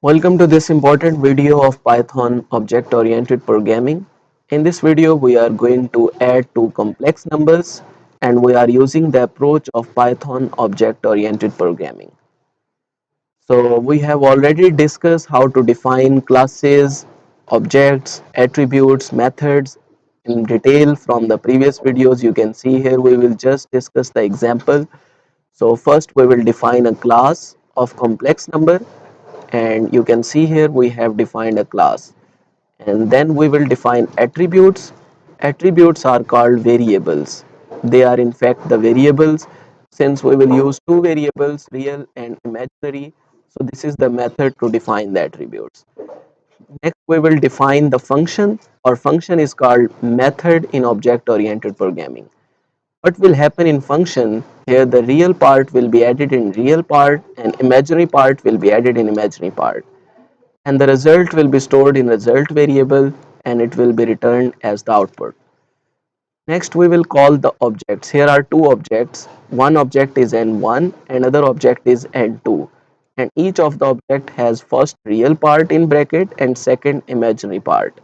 Welcome to this important video of Python object-oriented programming. In this video, we are going to add two complex numbers and we are using the approach of Python object-oriented programming. So we have already discussed how to define classes, objects, attributes, methods in detail from the previous videos. You can see here we will just discuss the example. So first we will define a class of complex number, and you can see here we have defined a class, and then we will define attributes. Attributes are called variables. They are in fact the variables, since we will use two variables, real and imaginary. So this is the method to define the attributes. Next we will define the function, or function is called method in object oriented programming. What will happen in function here, the real part will be added in real part and imaginary part will be added in imaginary part, and the result will be stored in result variable and it will be returned as the output. Next we will call the objects. Here are two objects. One object is n1, another object is n2, and each of the object has first real part in bracket and second imaginary part.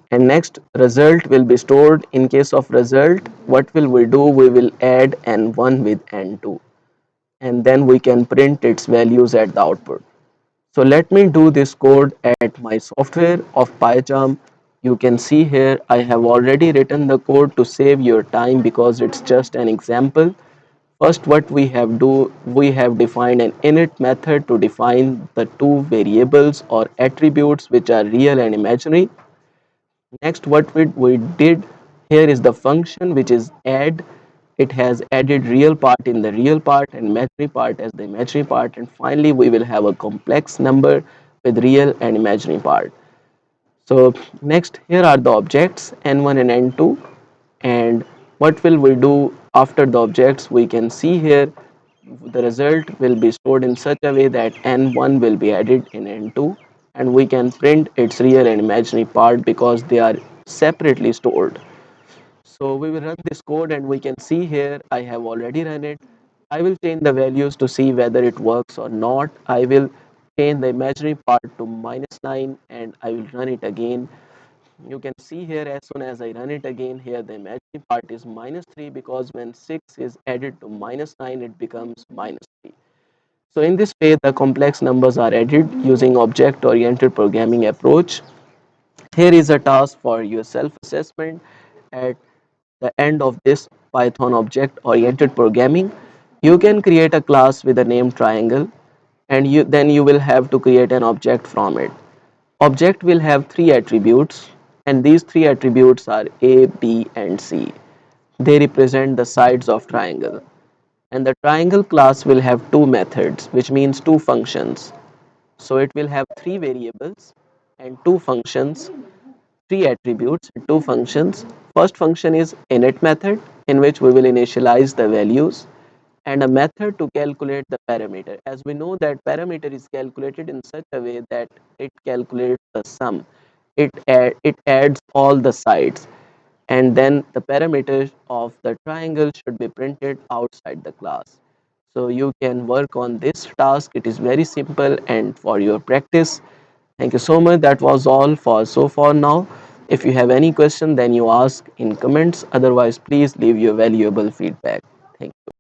And next result will be stored. In case of result, what will we do, we will add n1 with n2 and then we can print its values at the output. So let me do this code at my software of PyCharm. You can see here I have already written the code to save your time because it's just an example. First what we have defined an init method to define the two variables or attributes which are real and imaginary. Next what we did here is the function which is add. It has added real part in the real part and imaginary part as the imaginary part, and finally we will have a complex number with real and imaginary part. So next here are the objects n1 and n2, and what will we do after the objects, we can see here the result will be stored in such a way that n1 will be added in n2 and we can print its real and imaginary part because they are separately stored. So we will run this code and we can see here I have already run it. I will change the values to see whether it works or not. I will change the imaginary part to -9 and I will run it again. You can see here as soon as I run it again, here the imaginary part is -3 because when 6 is added to -9 it becomes -3. So in this way the complex numbers are added using object oriented programming approach. Here is a task for your self assessment. At the end of this Python object oriented programming, you can create a class with the name triangle, and then you will have to create an object from it. Object will have three attributes, and these three attributes are A, B, and C. They represent the sides of triangle. And the triangle class will have two methods, which means two functions. So it will have three variables and two functions, three attributes and two functions. First function is init method, in which we will initialize the values, and a method to calculate the parameter. As we know that parameter is calculated in such a way that it calculates the sum. It adds all the sides, and then the parameters of the triangle should be printed outside the class. So you can work on this task. It is very simple, and for your practice. Thank you so much. That was all for so far now. If you have any question, then you ask in comments. Otherwise, please leave your valuable feedback. Thank you.